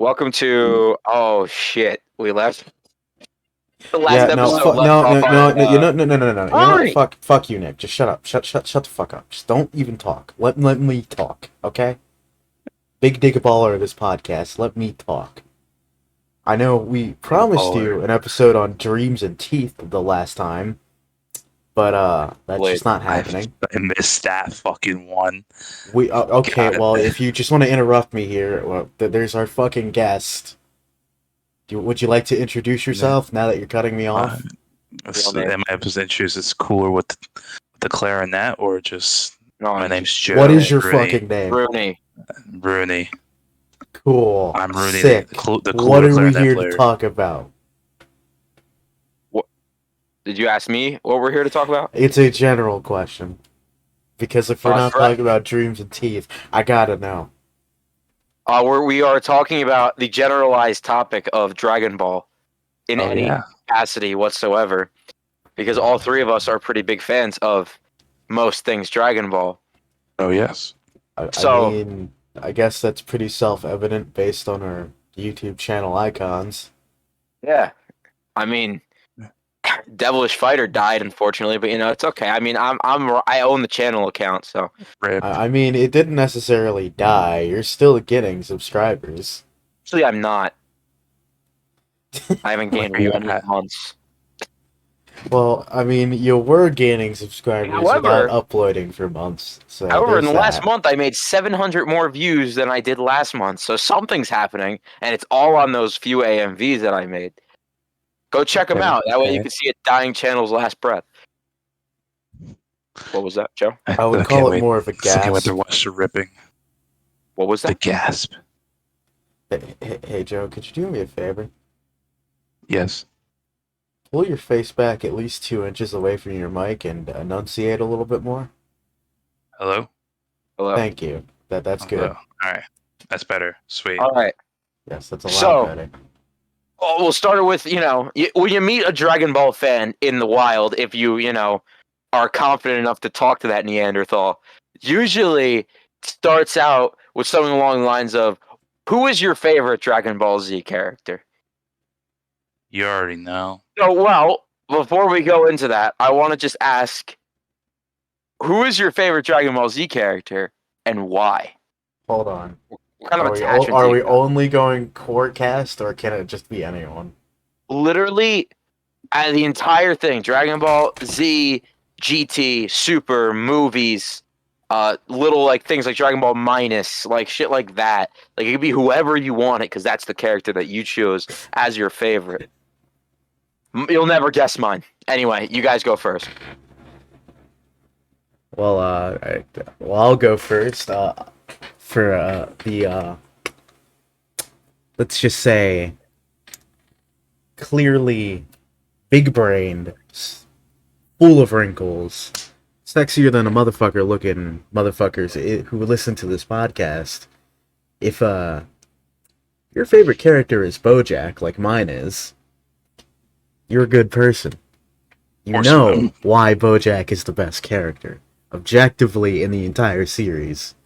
Welcome to shit. We left the last Yeah, no, episode left no, off no, no, on no, no. You know what? Alright. Fuck you, Nick. Just shut up. Shut the fuck up. Just don't even talk. Let me talk, okay? Big dig baller of this podcast. Let me talk. I know we promised you an episode on dreams and teeth the last time, but that's Blade. just not I happening. missed that fucking one. We okay. God. Well, if you just want to interrupt me here, well, there's our fucking guest. Would you like to introduce yourself now that you're cutting me off? Am I introduced as cooler with the clarinet or just No, my name's Joe? What is your Rooney. fucking name? Rooney. Cool. I'm Rooney, Sick. the cooler What are we clarinet here player. to talk about? Did you ask me what we're here to talk about? It's a general question. Because if we're not correct. talking about dreams and teeth, I gotta know. We are talking about the generalized topic of Dragon Ball in any capacity whatsoever, because all three of us are pretty big fans of most things Dragon Ball. Oh yes. I So- mean, I guess that's pretty self-evident based on our YouTube channel icons. Yeah, I mean, Devilish Fighter died unfortunately, but it's okay. I mean, I own the channel account, so Rip. I mean, it didn't necessarily die. You're still getting subscribers. actually I'm not. I haven't gained Where you one in at? months. Well, I mean, you were gaining subscribers However- without uploading for months. So However, in the there's last that. month, I made 700 more views than I did last month. So something's happening, and it's all on those few AMVs that I made. Go check them Okay, out. That way you okay. can see a dying channel's last breath. What was that, Joe? I would call it more of a Can't wait gasp. to watch the ripping. What was The that? gasp. Hey, Joe, could you do me a favor? Yes. Pull your face back at least 2 inches away from your mic and enunciate a little bit more. Hello? Hello. Thank you. That's good. Hello. Alright. That's better. Sweet. All right. Yes, that's a lot So- better. Well, we'll start with, when you meet a Dragon Ball fan in the wild, if you are confident enough to talk to that Neanderthal, usually starts out with something along the lines of, who is your favorite Dragon Ball Z character? You already know. So, well, before we go into that, I want to just ask, who is your favorite Dragon Ball Z character and why? Hold on. What kind of Are we, attachment are do we you got? only going core cast, or can it just be anyone? Literally, the entire thing, Dragon Ball Z, GT, Super, movies, little like things like Dragon Ball Minus, like shit like that. Like it could be whoever you want it, because that's the character that you chose as your favorite. You'll never guess mine. Anyway, you guys go first. Well, I'll go first. For let's just say, clearly big-brained, full of wrinkles, sexier than a motherfucker looking motherfuckers who listen to this podcast. If your favorite character is BoJack, like mine is, you're a good person. You Or know so. why BoJack is the best character, objectively, in the entire series.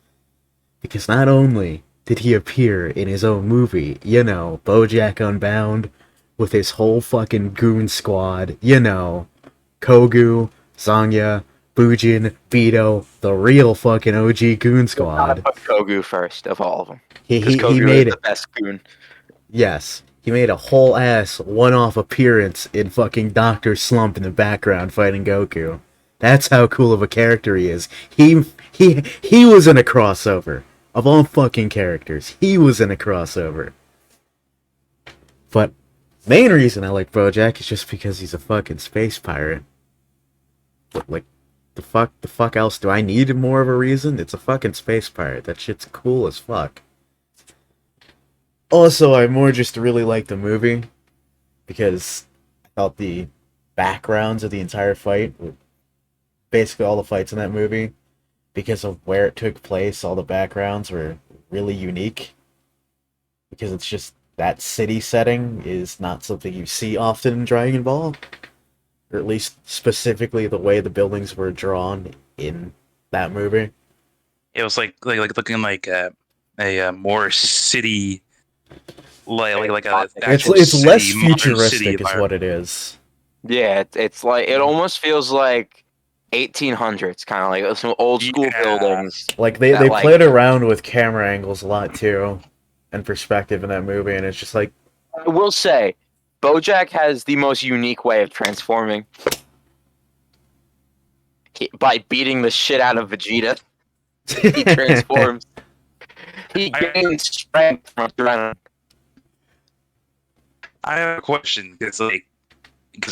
Because not only did he appear in his own movie, BoJack Unbound, with his whole fucking goon squad, Kogu, Sangya, Bujin, Beto, the real fucking OG goon squad. Put Kogu first of all of them. He Kogu made is it. the best goon. Yes, he made a whole ass one-off appearance in fucking Dr. Slump in the background fighting Goku. That's how cool of a character he is. He was in a crossover. Of all fucking characters, he was in a crossover. But main reason I like BoJack is just because he's a fucking space pirate. But like, the fuck else do I need more of a reason? It's a fucking space pirate. That shit's cool as fuck. Also, I more just really like the movie because I thought the backgrounds of the entire fight, basically all the fights in that movie, because of where it took place, all the backgrounds were really unique. Because it's just that city setting is not something you see often in Dragon Ball. Or at least specifically the way the buildings were drawn in that movie. It was like looking like a more city like a It's actual it's city, less modern city futuristic, is environment. what it is. Yeah, it's like it almost feels like 1800s, kind of like some old school Yeah. buildings. Like they That, like- played around with camera angles a lot too, and perspective in that movie, and it's just like I will say, BoJack has the most unique way of transforming. By beating the shit out of Vegeta, he transforms. He gains strength from adrenaline. I have a question because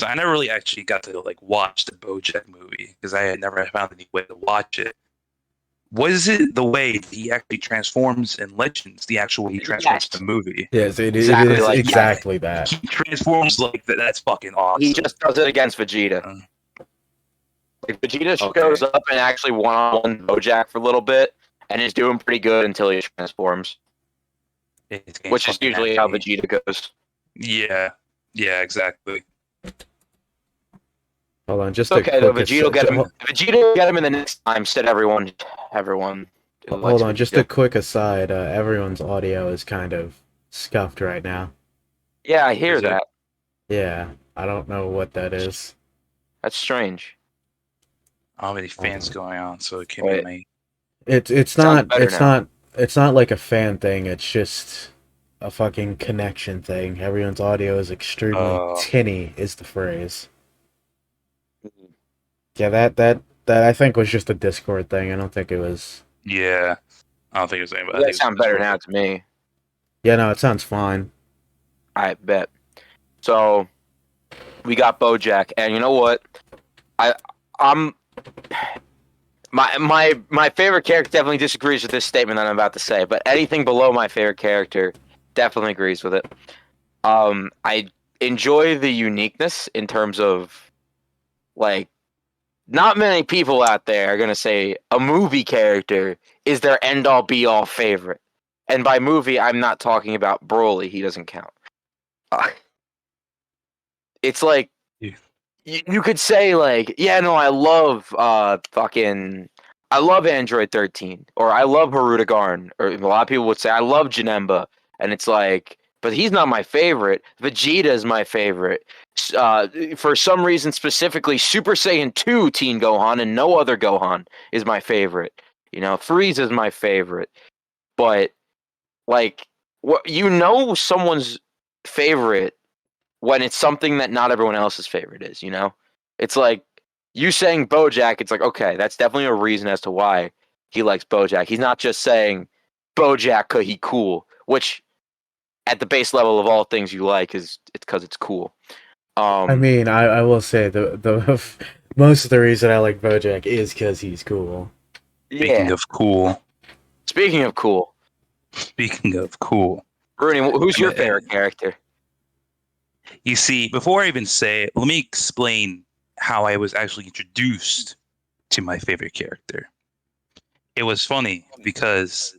I never really actually got to like watch the BoJack movie because I had never found any way to watch it. Was it the way that he actually transforms in Legends, the actual way he transforms Yes. in the movie? yes, it Exactly is like that. exactly that. He transforms like that. That's fucking awesome. He just does it against Vegeta. Uh, Like Vegeta Okay. shows up and actually one-on-one BoJack for a little bit, and is doing pretty good until he transforms, it's getting which is fucking usually how nasty. Vegeta goes. Yeah, exactly. Hold on, just It's okay a though. quick Vegeta will get him. Vegeta will get him in the next time. Said everyone. hold on, just Vegeta. a quick aside. Everyone's audio is kind of scuffed right now. Yeah, I hear Is it? that. Yeah, I don't know what that is. That's strange. I don't have any fans going on, so it can't Wait. be me. It's Sounds not better now. it's not like a fan thing. It's just a fucking connection thing. Everyone's audio is extremely tinny, is the phrase. Yeah, that I think was just a Discord thing. I don't think it was. Yeah, I don't think it was anybody. I That think it sound was better just now to me. Yeah, no, it sounds fine. I bet. So we got BoJack, and you know what? I'm my favorite character definitely disagrees with this statement that I'm about to say, but anything below my favorite character definitely agrees with it. I enjoy the uniqueness in terms of like not many people out there are gonna say a movie character is their end all be all favorite. And by movie, I'm not talking about Broly. He doesn't count. It's like Yeah. you could say like, yeah, no, I love I love Android 13 or I love Haruta Garn, or a lot of people would say I love Janemba, and it's like, but he's not my favorite. Vegeta is my favorite. For some reason specifically, Super Saiyan 2 Teen Gohan and no other Gohan is my favorite. You know, Frieza is my favorite. But like, what someone's favorite when it's something that not everyone else's favorite is, you know? It's like you saying BoJack, it's like, okay, that's definitely a reason as to why he likes BoJack. He's not just saying BoJack cause he cool, which at the base level of all things you like is it's cause it's cool. I mean, I will say the most of the reason I like BoJack is because he's cool. Speaking Yeah. of cool, Speaking of cool, Rooney, who's your favorite character? You see, before I even say it, let me explain how I was actually introduced to my favorite character. It was funny because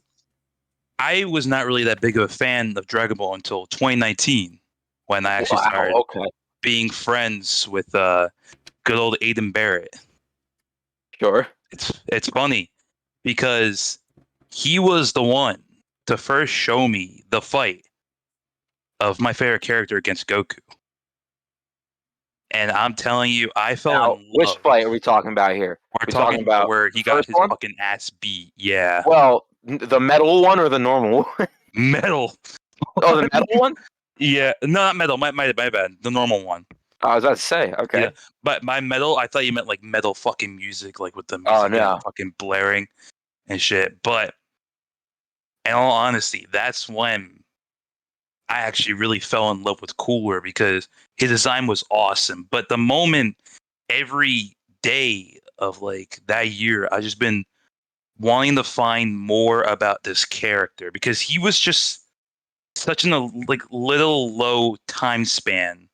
I was not really that big of a fan of Dragon Ball until 2019 when I actually started Okay. being friends with good old Aiden Barrett. Sure. It's funny because he was the one to first show me the fight of my favorite character against Goku. And I'm telling you, I fell Now, in which love. fight are we talking about here? We're talking about where he the got first his one? fucking ass beat. Yeah. Well, the metal one or the normal one? Metal. Oh, the metal one? Yeah. No, not metal. My bad. The normal one. I was about to say, okay. Yeah. But by metal, I thought you meant like metal fucking music, like with the Oh, music no. fucking blaring and shit. But in all honesty, that's when I actually really fell in love with Cooler because his design was awesome. But the moment every day of like that year, I just been wanting to find more about this character because he was just such a like little low time span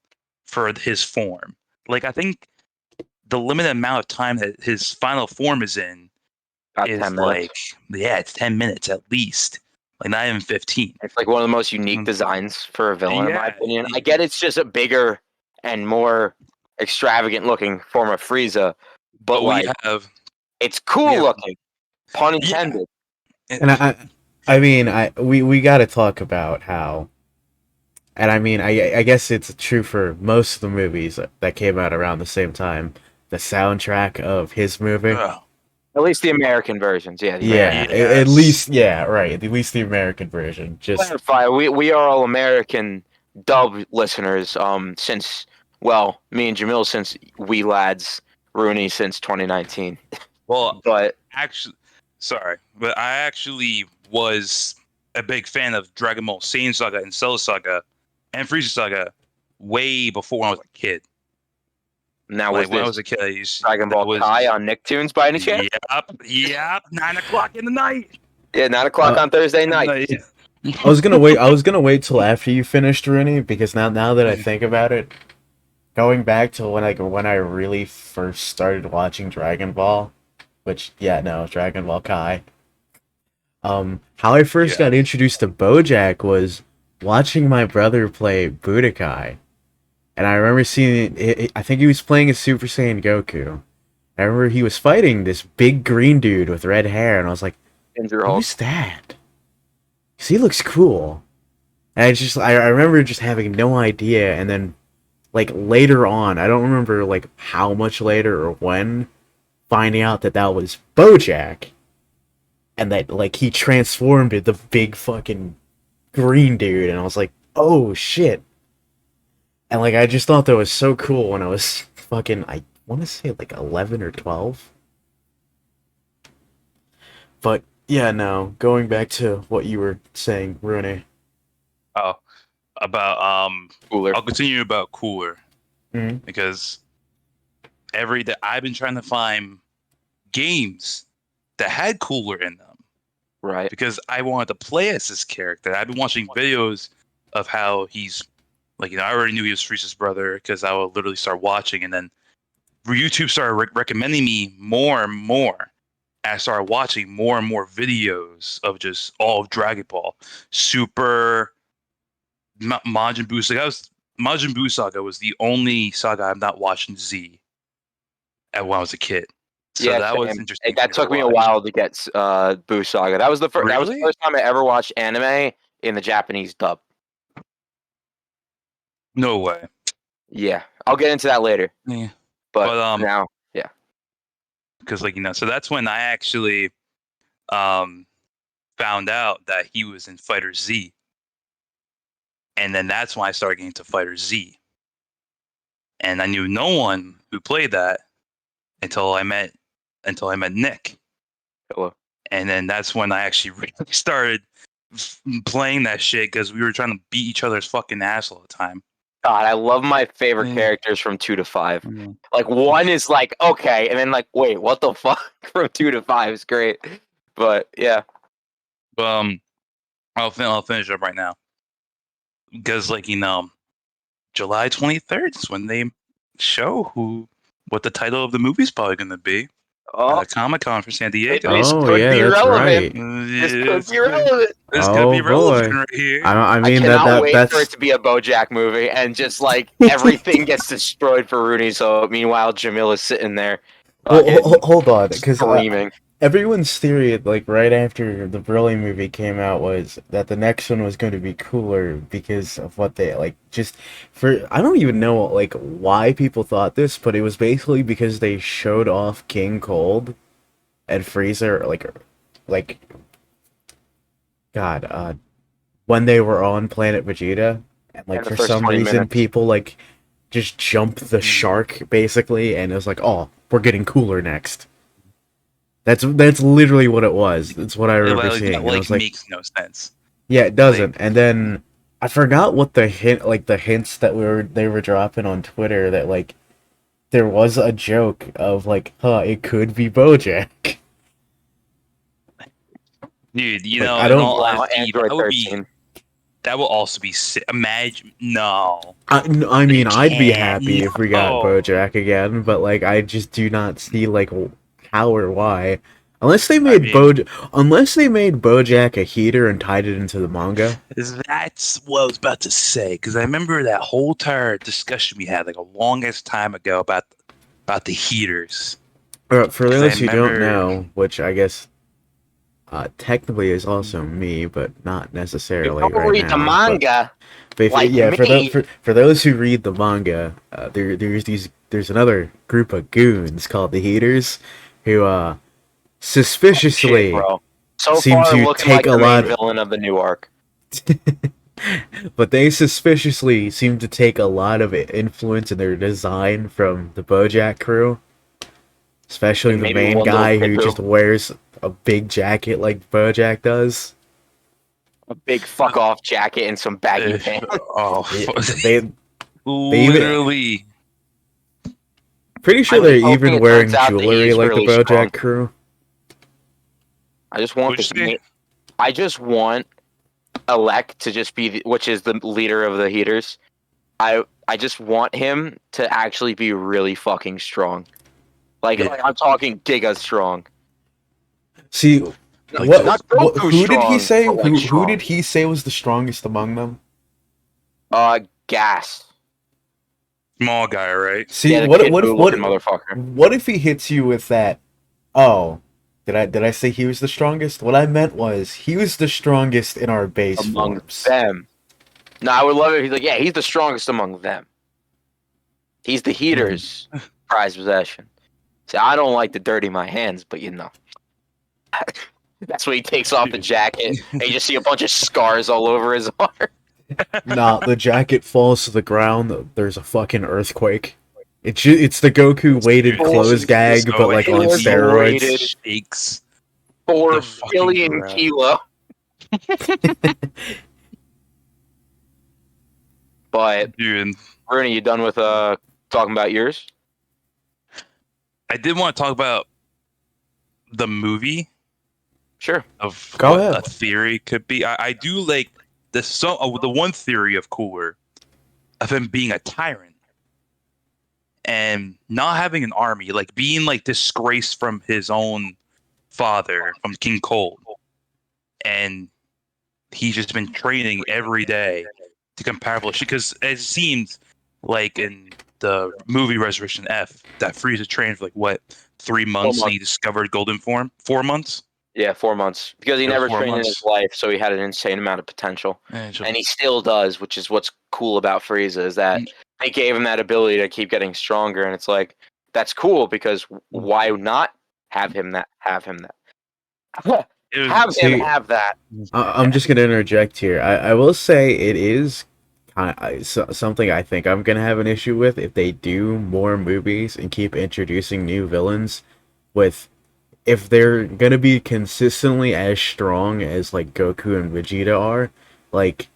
for his form. Like I think the limited amount of time that his final form is in About is 10 like minutes. it's 10 minutes at least. Like not even 15. It's like one of the most unique Mm. designs for a villain, in my Yeah, opinion. I get it's just a bigger and more extravagant looking form of Frieza, but we like, have it's cool looking. Pun yeah. intended. And I mean, we got to talk about how, and I mean, I guess it's true for most of the movies that came out around the same time. The soundtrack of his movie, Ugh. At least the American versions. Yeah, the yeah, American. at Yes. least, yeah, right, at least the American version. Just Clarify, we are all American dub listeners. Since me and Jamil since we lads, Rooney since 2019. Well, But actually, sorry, but I actually was a big fan of Dragon Ball Saiyan Saga and Cell Saga and Frieza Saga way before I was a kid. now was Like when I this was a kid, Dragon that Ball Kai was on Nicktoons by any chance? yep, 9 o'clock in the night. Yeah, 9 o'clock uh, on Thursday In the night. night. I was gonna wait till after you finished, Rooney, because now that I think about it, going back to when I really first started watching Dragon Ball, which yeah, no, Dragon Ball Kai. How I first Yeah. got introduced to BoJack was watching my brother play Budokai, and I remember seeing I think he was playing as Super Saiyan Goku. I remember he was fighting this big green dude with red hair, and I was like, Ginger Hulk. "Who's that?" 'Cause he looks cool. And I remember just having no idea, and then like later on, I don't remember like how much later or when, finding out that that was BoJack, and that like he transformed into the big fucking green dude, and I was like, oh shit. And like I just thought that was so cool when I was fucking, I want to say like 11 or 12. But yeah, no, going back to what you were saying, Rooney. Oh, about Cooler. I'll continue about Cooler Mhm. because every day I've been trying to find games that had Cooler in them Right. because I wanted to play as this character. I've been watching videos of how he's like, I already knew he was Frieza's brother because I would literally start watching, and then YouTube started recommending me more and more. And I started watching more and more videos of just all of Dragon Ball, Super, Majin Buu. Like Majin Buu Saga was the only saga I've not watched in Z when I was a kid. So Yeah, that was same. interesting for That me to took me a watch. while to get Boo Saga. That was the first. That was the Really? first time I ever watched anime in the Japanese dub. No way. Yeah, I'll get into that later. Yeah. But But now, yeah. because so that's when I actually um found out that he was in Fighter Z, and then that's when I started getting into Fighter Z, and I knew no one who played that until I met Nick, Hello. and then that's when I actually really started playing that shit because we were trying to beat each other's fucking ass all the time. God, I love my favorite Yeah. characters from 2 to 5. Mhm. Like 1 is like okay, and then like wait, what the fuck from 2 to 5 is great. But yeah, But I'll finish up right now because July 23rd is when they show what the title of the movie's probably going to be oh, at a Comic-Con for San this Diego. Oh could yeah, be that's relevant. right. This could It's be relevant. This could Oh be relevant boy. right here. I I mean cannot wait for that's it to be a BoJack movie, and just like everything gets destroyed for Rooney. So meanwhile, Jamil is sitting there, well, fucking hold on, because screaming. everyone's theory, like right after the Broly movie came out, was that the next one was going to be cooler because of what they like. Just for I don't even know like why people thought this, but it was basically because they showed off King Cold and Freezer, like God, when they were on Planet Vegeta, and like And the for first some 20 reason minutes. people like just jumped the shark basically, and it was like, oh, we're getting cooler next. That's literally what it was. That's what I remember seeing. That And I was like, makes no sense. yeah, it doesn't. Like, And then I forgot what the hints that they were dropping on Twitter, that like there was a joke of like, huh, it could be BoJack. dude, Like I in don't. all Wow, honesty, Android 13. that will also be sick. Imagine no, I they mean, I'd be can't. happy if we got No. BoJack again, but like I just do not see like how or why. Unless they I made mean, BoJack a heater and tied it into the manga. that's what I was about to say because I remember that whole entire discussion we had like a longest time ago about the heaters. For Because I those who don't remember, know, which I guess technically is also me, but not If necessarily you right read the now. But manga, like yeah, me, for those who read the manga, there's another group of goons called the Heaters, who shit, suspiciously bro. So seem far, to looking take like a the main lot. villain of the new arc. But they suspiciously seem to take a lot of influence in their design from the BoJack crew, especially And the maybe main one little guy kid who who just wears a big jacket like BoJack does. a big fuck off jacket and some baggy Eh, pants. oh, Yeah, fu- they even literally. pretty sure I'm they're just hoping even it turns wearing out that jewelry he's like the really strong. BoJack crew. I just want Which the I just want Elect to just be, which is the leader of the Heaters. I just want him to actually be really fucking strong. Like, Yeah. like I'm talking giga strong. See, Like the Not Goku who did he strong, say? but like Who strong. did he say was the strongest among them? Gas. small guy, right? See, Yeah, the Kid Buu looking motherfucker. what if he hits you with that? Oh, did I say he was the strongest? What I meant was he was the strongest in our base Among forms. them. No, I would love it if he's like, yeah, he's the strongest among them. He's the Heaters' prized possession. See, I don't like to dirty my hands, but you know. That's when he takes off the jacket and you just see a bunch of scars all over his arm. Nah, the jacket falls to the ground. There's a fucking earthquake. It's the Goku weighted Dude, clothes gag, so but like on It was steroids. weighted shakes 4 the fucking billion ground. kilo. But Dude, Rooney, you done with talking about yours? I did want to talk about the movie Sure. of Go what ahead. a theory could be. I do like the one theory of Cooler of him being a tyrant and not having an army, like being like disgraced from his own father, from King Cold, and he's just been training every day to comparable shit. Because it seems like in the movie Resurrection F that Frieza trained for like what 3 months and he discovered golden form. 4 months. Yeah, 4 months. Because he It was never 4 trained in his months. life, so he had an insane amount of potential. And And he still does, which is what's cool about Frieza, is that they gave him that ability to keep getting stronger, and it's like, that's cool, because why not have him that? Have him that. it was, Have him See, have that. I'm just gonna interject here. I will say it is something I think I'm gonna have an issue with if they do more movies and keep introducing new villains. With if they're gonna be consistently as strong as like Goku and Vegeta are, like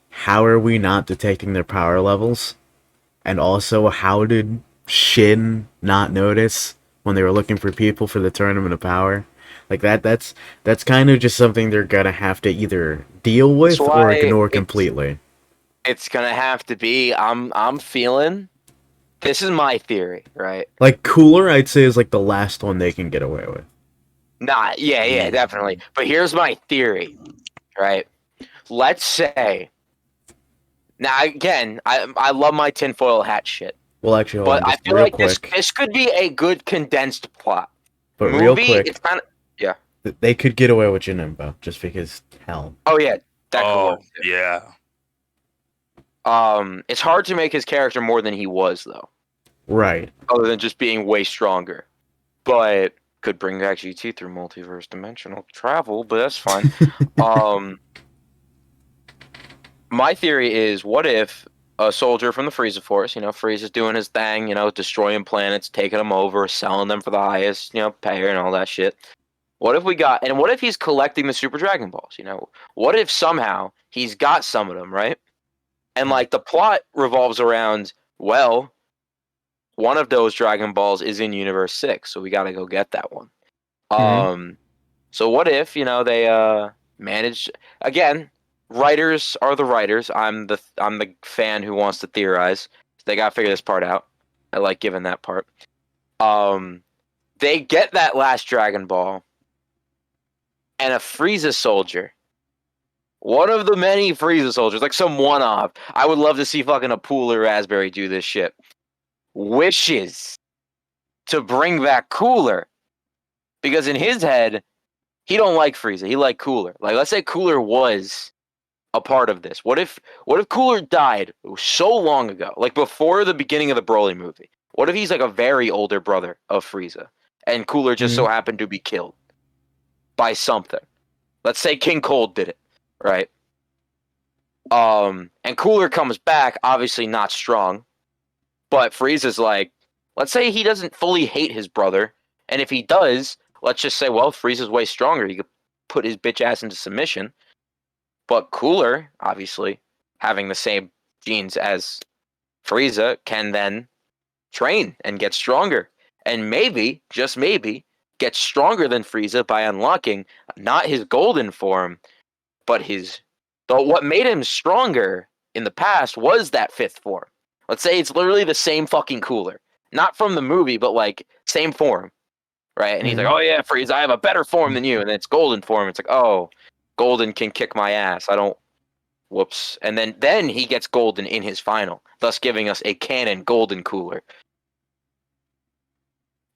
how are we not detecting their power levels? And also, how did Shin not notice when they were looking for people for the Tournament of Power? Like that's kind of just something they're gonna have to either deal with That's or why ignore completely. it's gonna have to be. I'm feeling. This is my theory, right? Like Cooler, I'd say is like the last one they can get away with. Nah, yeah, definitely. But here's my theory, right? Let's say. Now again, I love my tinfoil hat shit. Well, actually, hold But on, I just feel real like quick. this could be a good condensed plot. But Movie, real quick, it's kind of they could get away with Janemba just because hell. oh yeah, that could work. Too. yeah. It's hard to make his character more than he was though, Right. other than just being way stronger. But could bring back GT through multiverse dimensional travel, but that's fine. My theory is, what if a soldier from the Frieza Force, Frieza's doing his thing, destroying planets, taking them over, selling them for the highest, payer and all that shit. What if he's collecting the Super Dragon Balls, What if somehow he's got some of them, right? And like the plot revolves around, well, one of those Dragon Balls is in Universe 6, so we got to go get that one. So what if, they manage again, writers are the writers. I'm the fan who wants to theorize. They got to figure this part out. I like giving that part. They get that last Dragon Ball and a Frieza soldier. One of the many Frieza soldiers, like some one-off. I would love to see fucking a Pool or Raspberry do this shit. Wishes to bring back Cooler. Because in his head, he don't like Frieza. He like Cooler. Like, let's say Cooler was a part of this. What if Cooler died so long ago, like before the beginning of the Broly movie? What if he's like a very older brother of Frieza, and Cooler just so happened to be killed by something? Let's say King Cold did it, right? And Cooler comes back, obviously not strong, but Frieza's like, let's say he doesn't fully hate his brother, and if he does, let's just say, well, Frieza's way stronger. He could put his bitch ass into submission. But Cooler, obviously, having the same genes as Frieza, can then train and get stronger. And maybe, just maybe, get stronger than Frieza by unlocking not his golden form, but what made him stronger in the past was that fifth form. Let's say it's literally the same fucking Cooler. Not from the movie, but like same form. Right? And he's like, oh yeah, Frieza, I have a better form than you. And then it's golden form. It's like, oh, golden can kick my ass. Whoops. And then he gets golden in his final, thus giving us a canon golden Cooler.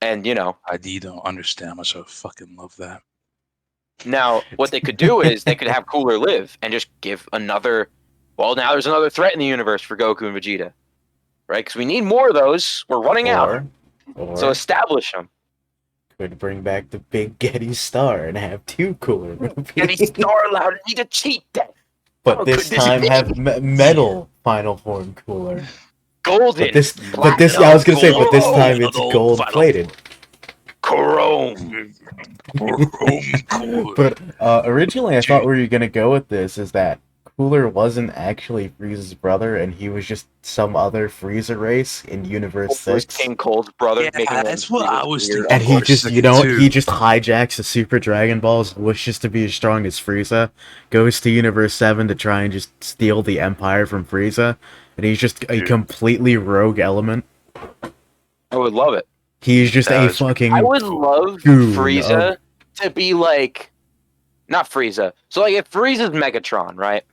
And, I don't understand how much I fucking love that. Now, what they could do is they could have Cooler live and just give another... Well, now there's another threat in the universe for Goku and Vegeta. Right? Because we need more of those. We're running out. So establish them. Could bring back the big Getty Star and have 2 Cooler movies. Getty Star allowed need to cheat that. But this time have metal final form Cooler. Golden. But this I was gonna say, but this time it's gold plated. Chrome. But originally I thought where you're gonna go with this is that Cooler wasn't actually Frieza's brother, and he was just some other Frieza race in Universe 6. King Cold's brother. Yeah, that's what I was thinking. And he just, he just hijacks the Super Dragon Balls, wishes to be as strong as Frieza, goes to Universe 7 to try and just steal the Empire from Frieza, and he's just a completely rogue element. I would love it. He's just a fucking... I would love Frieza to be like... Not Frieza. So like if Frieza's Megatron, right?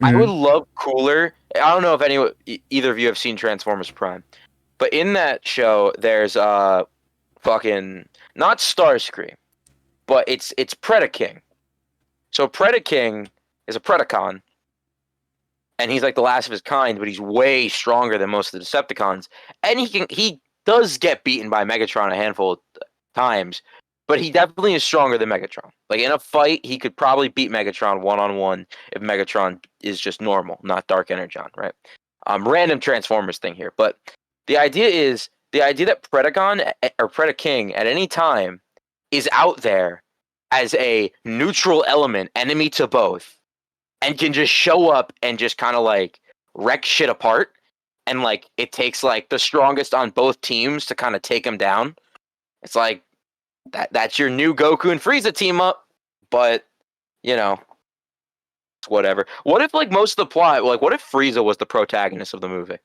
I would love Cooler. I don't know if either of you have seen Transformers Prime, but in that show, there's fucking not Starscream, but it's Predaking. So Predaking is a Predacon, and he's like the last of his kind, but he's way stronger than most of the Decepticons, and he does get beaten by Megatron a handful of times. But he definitely is stronger than Megatron. Like, in a fight, he could probably beat Megatron one-on-one if Megatron is just normal, not Dark Energon, right? Random Transformers thing here. But the idea that Predacon, or Predaking, at any time, is out there as a neutral element, enemy to both, and can just show up and just kind of, like, wreck shit apart. And, like, it takes, like, the strongest on both teams to kind of take him down. It's like... That's your new Goku and Frieza team up, but whatever. What if like most of the plot, like what if Frieza was the protagonist of the movie?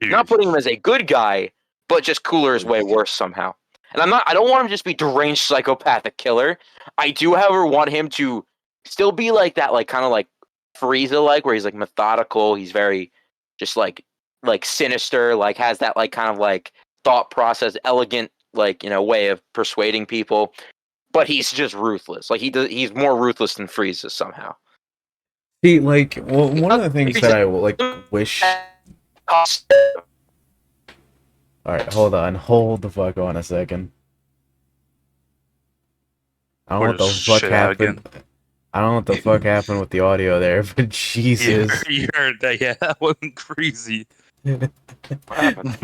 Not putting him as a good guy, but just Cooler is way worse somehow. And I don't want him to just be deranged psychopathic killer. I do, however, want him to still be like that, like kind of like Frieza, like where he's like methodical. He's very just like sinister, like has that like kind of like thought process, elegant. Like, way of persuading people, but he's just ruthless. Like he's more ruthless than Frieza somehow. See, like, well, one of the things that I wish. All right, hold the fuck on a second. I don't know what the fuck happened. I don't know what the fuck happened with the audio there, but Jesus. You heard that? Yeah, that wasn't crazy. What happened?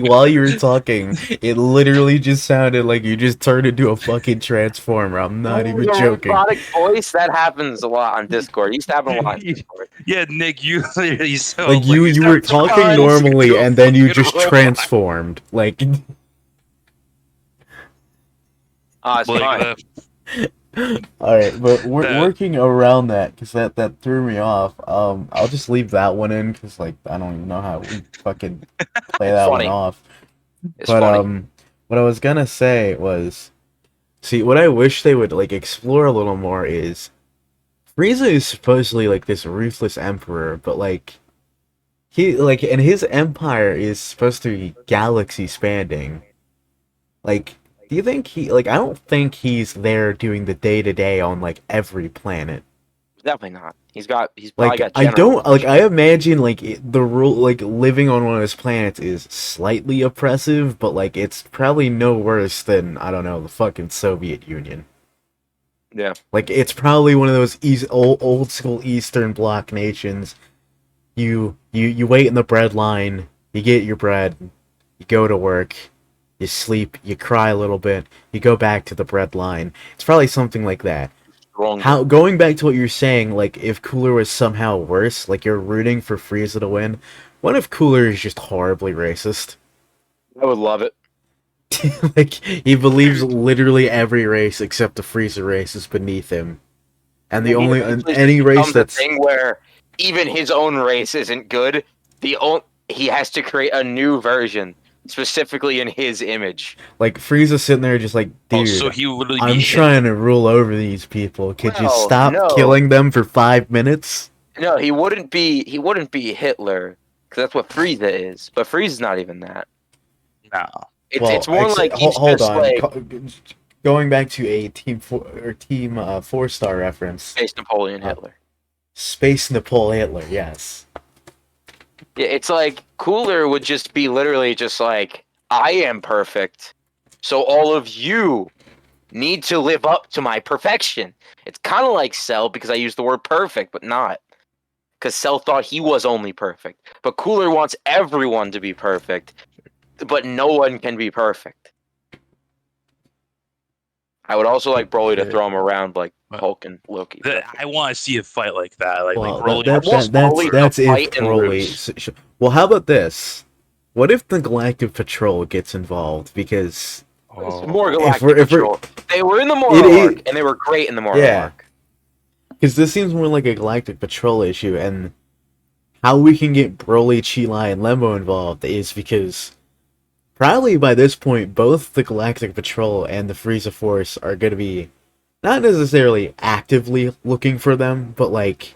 While you were talking, it literally just sounded like you just turned into a fucking transformer. I'm not even joking. Robotic voice, that happens a lot on Discord. It used to happen a lot on Discord. Yeah, Nick, you literally like you were talking normally and then you just transformed. Like it's fine. Alright, but we're working around that because that threw me off. I'll just leave that one in because like I don't even know how we fucking play that one off. It's funny. What I was gonna say was, see, what I wish they would like explore a little more is Frieza is supposedly like this ruthless emperor, but like and his empire is supposed to be galaxy spanning. Like Do you think he like? I don't think he's there doing the day to day on like every planet. Definitely not. He's probably Like got I general don't like. knowledge. I imagine like the rule like living on one of those planets is slightly oppressive, but like it's probably no worse than I don't know the fucking Soviet Union. Yeah. Like it's probably one of those old school Eastern Bloc nations. You wait in the bread line. You get your bread. You go to work. You sleep. You cry a little bit. You go back to the bread line. It's probably something like that. Stronger. How going back to what you're saying, like if Cooler was somehow worse, like you're rooting for Frieza to win. What if Cooler is just horribly racist? I would love it. Like he believes literally every race except the Frieza race is beneath him, and the And he only eventually any just race becomes a that's thing where even his own race isn't good. He has to create a new version specifically in his image. like Frieza sitting there just like, Oh, so dude, he would literally be I'm Hitler. trying to rule over these people. Could you Well, stop no. killing them for 5 minutes? No, he wouldn't be. He wouldn't be Hitler because that's what Frieza is. But Frieza's not even that. No. It's more like he's hold just on. like Going back to a team 4-star reference. Space Napoleon Uh, Hitler. Space Napoleon Hitler, yes. Yeah, it's like Cooler would just be literally just like, I am perfect, so all of you need to live up to my perfection. It's kind of like Cell because I use the word perfect, but not. Because Cell thought he was only perfect. But Cooler wants everyone to be perfect, but no one can be perfect. I would also like Broly to throw him around like Hulk and Loki. but- I want to see a fight like that. Like Well, Broly. that's if fight and Broly. lose. Well, how about this? What if the Galactic Patrol gets involved? Because It's more If Galactic we're- Patrol. They were in the Moro It- arc, and they were great in the Moro Yeah. arc. because this seems more like a Galactic Patrol issue, and how we can get Broly, Chi-Lai, and Lembo involved is because probably by this point, both the Galactic Patrol and the Frieza Force are going to be not necessarily actively looking for them, but like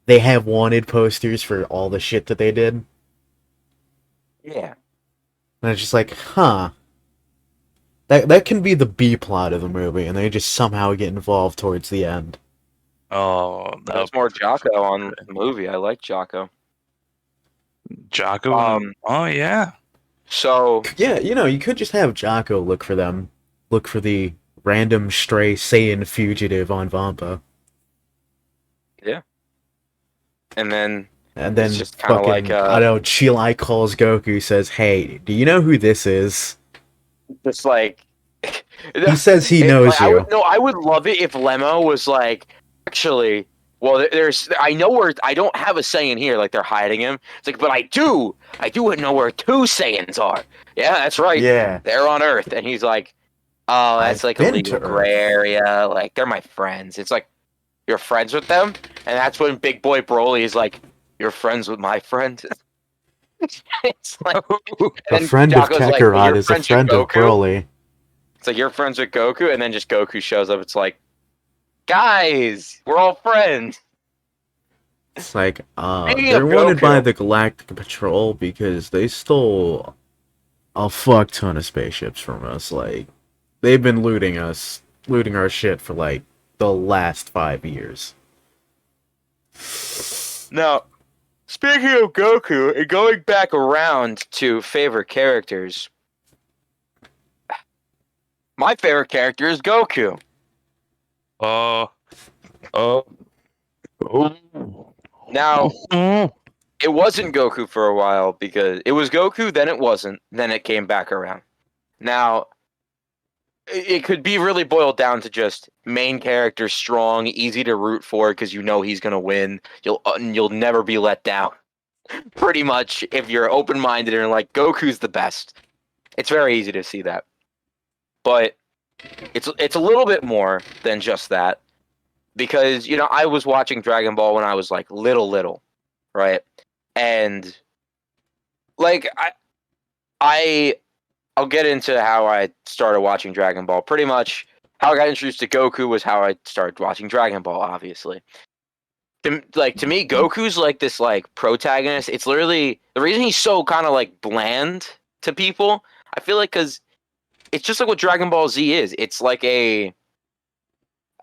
they have wanted posters for all the shit that they did. Yeah. And it's just like, huh. That can be the B plot of the movie, and they just somehow get involved towards the end. Oh, That's more Jocko on the movie. I like Jocko. Jocko. Oh yeah. So Yeah, you could just have Jocko look for them. Look for the random stray Saiyan fugitive on Vampa. and then And then It's just kinda fucking, like, I don't know, Chi-Lai calls Goku, says, hey, do you know who this is? just like He says he knows I you. I would love it if Lemo was like, actually, well, I know where I don't have a Saiyan here, like they're hiding him. It's like, but I do know where two Saiyans are. Yeah, that's right. Yeah. They're on Earth, and he's like, oh, that's I've like a been legal to gray Earth. area. Like they're my friends. It's like you're friends with them, and that's when Big Boy Broly is like, you're friends with my friend. It's like A and friend of Jocko's like, well, Kakarot you're is a friends with friend of Goku? Broly. It's like you're friends with Goku, and then just Goku shows up. It's like, guys, we're all friends. It's like, Speaking they're of wanted by Goku- the Galactic Patrol because they stole a fuck ton of spaceships from us. Like, they've been looting our shit for like the last 5 years. Now, speaking of Goku, and going back around to favorite characters, my favorite character is Goku. Oh. Now, it wasn't Goku for a while because it was Goku, then it wasn't, then it came back around. Now, it could be really boiled down to just main character strong, easy to root for because you know he's gonna win. You'll never be let down. Pretty much, if you're open-minded and like Goku's the best, it's very easy to see that. But it's a little bit more than just that because I was watching Dragon Ball when I was like little, right? And like I'll get into how I started watching Dragon Ball. Pretty much how I got introduced to Goku was how I started watching Dragon Ball, obviously. To me, Goku's like this like protagonist. It's literally the reason he's so kind of like bland to people. I feel like because it's just like what Dragon Ball Z is. It's like a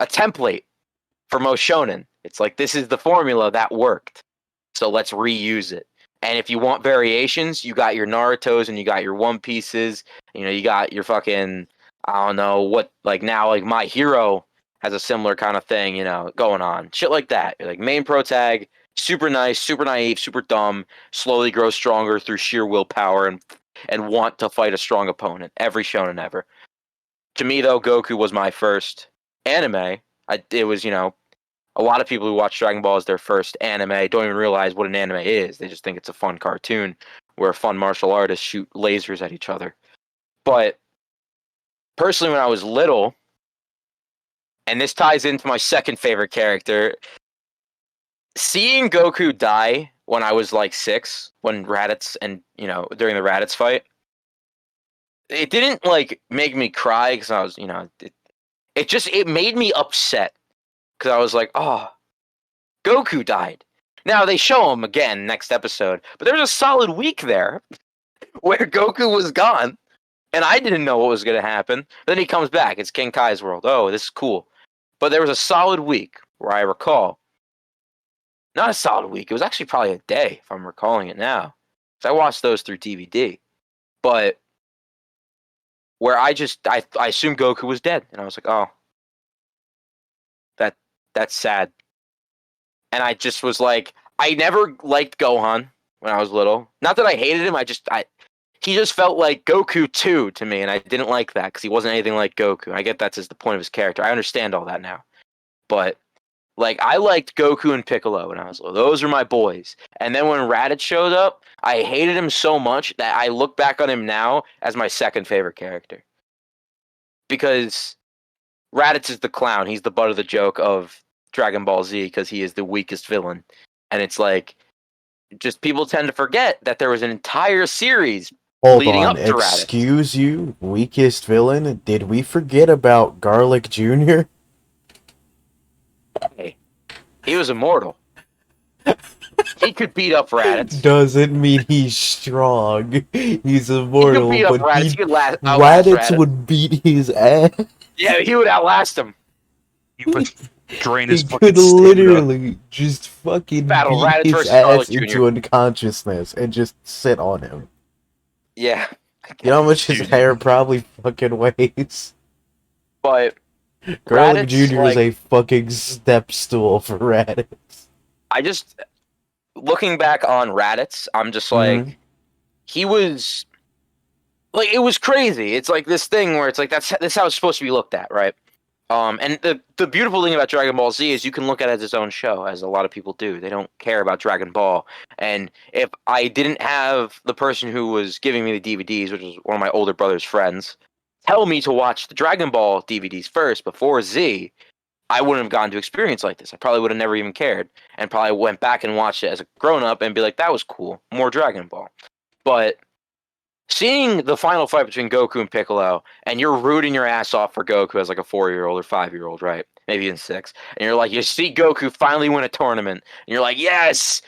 template for most shonen. It's like this is the formula that worked, so let's reuse it. And if you want variations, you got your Naruto's and you got your One Pieces. You know, you got your fucking I don't know what like now like My Hero has a similar kind of thing. You know, going on shit like that. Like main pro tag, super nice, super naive, super dumb, slowly grows stronger through sheer willpower and want to fight a strong opponent. Every shonen ever. To me though, Goku was my first anime. It was a lot of people who watch Dragon Ball as their first anime don't even realize what an anime is. They just think it's a fun cartoon where fun martial artists shoot lasers at each other. But personally, when I was little, and this ties into my second favorite character, seeing Goku die when I was like 6, when Raditz and, during the Raditz fight, it didn't like make me cry because I was, it made me upset because I was like, oh, Goku died. Now they show him again next episode, but there was a solid week there where Goku was gone, and I didn't know what was going to happen. Then he comes back. It's King Kai's world. Oh, this is cool. But there was a solid week where I recall. Not a solid week. It was actually probably a day, if I'm recalling it now. So I watched those through DVD. But where I assumed Goku was dead, and I was like, oh, that's sad. And I just was like, I never liked Gohan when I was little. Not that I hated him, he just felt like Goku 2 to me, and I didn't like that because he wasn't anything like Goku. I get that's just the point of his character. I understand all that now. But, like, I liked Goku and Piccolo when I was little. Those are my boys. And then when Raditz showed up, I hated him so much that I look back on him now as my second favorite character. Because Raditz is the clown. He's the butt of the joke of Dragon Ball Z because he is the weakest villain. And it's like, just people tend to forget that there was an entire series leading up to Raditz. Excuse you, weakest villain? Did we forget about Garlic Jr.? Hey, he was immortal. He could beat up Raditz. Doesn't mean he's strong. He's immortal, he could beat up but Raditz. He could outlast Raditz would beat his ass. Yeah, he would outlast him. He would drain his He fucking could literally just fucking Battle beat Raditz his versus ass Garlic into Jr. unconsciousness and just sit on him. Yeah. You know how much his hair probably fucking weighs? But Garlic Raditz, Jr. is a fucking step stool for Raditz. I just, looking back on Raditz, I'm just like, he was, like, it was crazy. It's like this thing where it's like, that's how it's supposed to be looked at, right? And the beautiful thing about Dragon Ball Z is you can look at it as its own show, as a lot of people do. They don't care about Dragon Ball. And if I didn't have the person who was giving me the DVDs, which was one of my older brother's friends, tell me to watch the Dragon Ball DVDs first before Z, I wouldn't have gotten to experience like this. I probably would have never even cared, and probably went back and watched it as a grown-up and be like, that was cool. More Dragon Ball. But seeing the final fight between Goku and Piccolo, and you're rooting your ass off for Goku as like a 4-year-old or 5-year-old, right? Maybe even 6. And you're like, you see Goku finally win a tournament, and you're like, yes!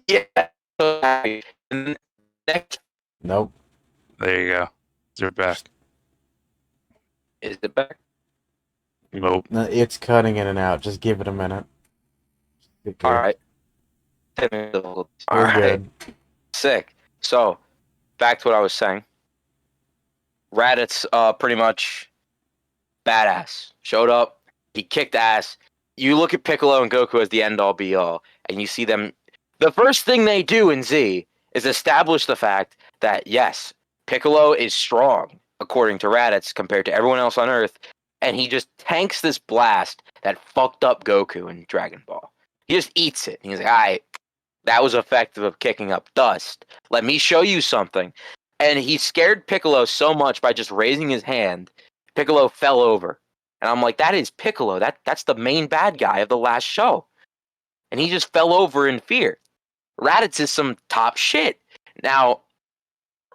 Yeah! And next, Nope. There you go. They're back. is it back? Nope. No, it's cutting in and out. Just give it a minute. Alright. We're Alright. good. Sick. So, back to what I was saying. Raditz, pretty much badass. Showed up. He kicked ass. You look at Piccolo and Goku as the end-all, be-all, and you see them. The first thing they do in Z is establish the fact that, yes, Piccolo is strong, according to Raditz, compared to everyone else on Earth, and he just tanks this blast that fucked up Goku in Dragon Ball. He just eats it. He's like, alright, that was effective of kicking up dust. Let me show you something. And he scared Piccolo so much by just raising his hand, Piccolo fell over. And I'm like, that is Piccolo. That's the main bad guy of the last show. And he just fell over in fear. Raditz is some top shit. Now,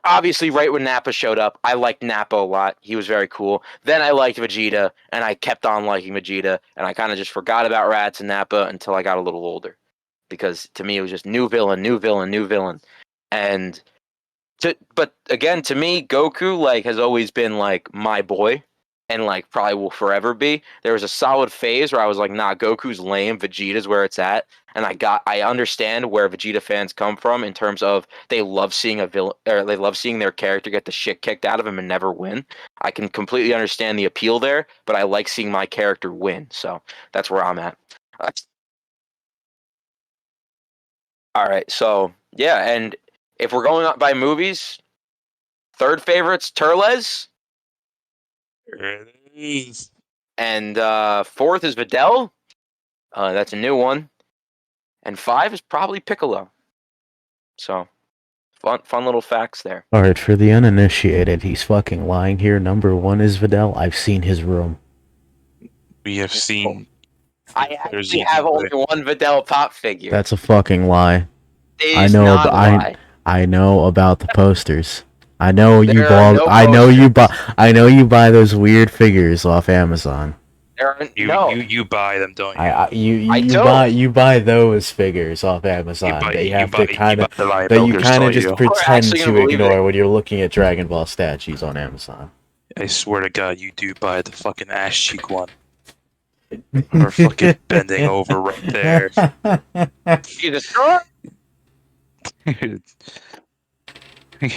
obviously, right when Nappa showed up, I liked Nappa a lot. He was very cool. Then I liked Vegeta, and I kept on liking Vegeta, and I kind of just forgot about Raditz and Nappa until I got a little older. Because to me, it was just new villain, new villain, new villain. And But again, to me, Goku like has always been like my boy, and like probably will forever be. There was a solid phase where I was like, nah, Goku's lame. Vegeta's where it's at, and I understand where Vegeta fans come from in terms of they love seeing a villain, or they love seeing their character get the shit kicked out of him and never win. I can completely understand the appeal there, but I like seeing my character win. So that's where I'm at. All right, so yeah, and if we're going up by movies, third favorite's Turles, and fourth is Videl. That's a new one, and five is probably Piccolo. So fun little facts there. Alright, for the uninitiated, he's fucking lying here. Number 1 is Videl. I've seen his room. We have seen. I actually have only one Videl pop figure. That's a fucking lie. I know about the posters. I know you There are bought. no I know you posters. buy. I know you buy those weird figures off Amazon. There are, You buy them, don't you? You buy those figures off Amazon that you kind of just We're pretend actually to gonna believe ignore it. when you're looking at Dragon Ball statues on Amazon. I swear to God, you do buy the fucking ass cheek one. Or fucking bending over right there. Jesus Christ.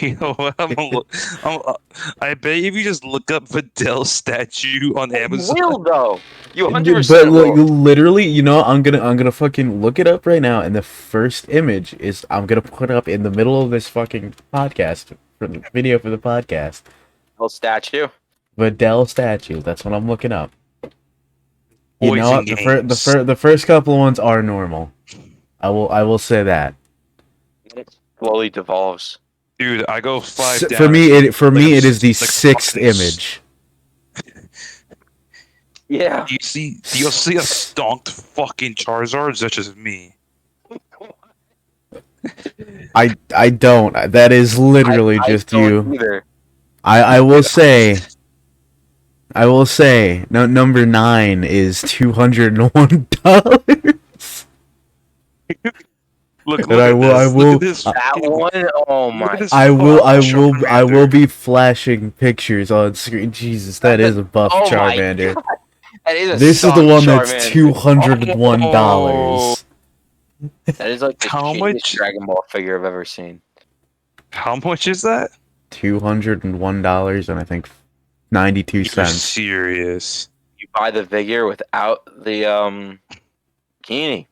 You know what? I bet if you just look up Videl's statue on Amazon. Will though. You 100% But will. literally, I'm gonna fucking look it up right now, and the first image is I'm gonna put up in the middle of this fucking podcast for the video for the podcast. Little statue. Videl statue. That's what I'm looking up. You Boys know and what? games. The first couple of ones are normal. I will say that. It slowly devolves. Dude, I go five down. For me, it is the like sixth fucking image. Yeah. Do you see a stonked fucking Charizard such as me? I don't. That is literally I just don't you. either. I will say. No, number 9 is $201. Look And I at will- this. I Look will- at this. That fucking- one, oh look my. at this I will Charmander. be flashing pictures on screen. Jesus, that is a buff Oh my Charmander. God. That is a This is the one that's Charmander. $201. That is like the How shittiest much? Dragon Ball figure I've ever seen. How much is that? $201 and I think 92 You're cents. serious. You buy the figure without the bikini.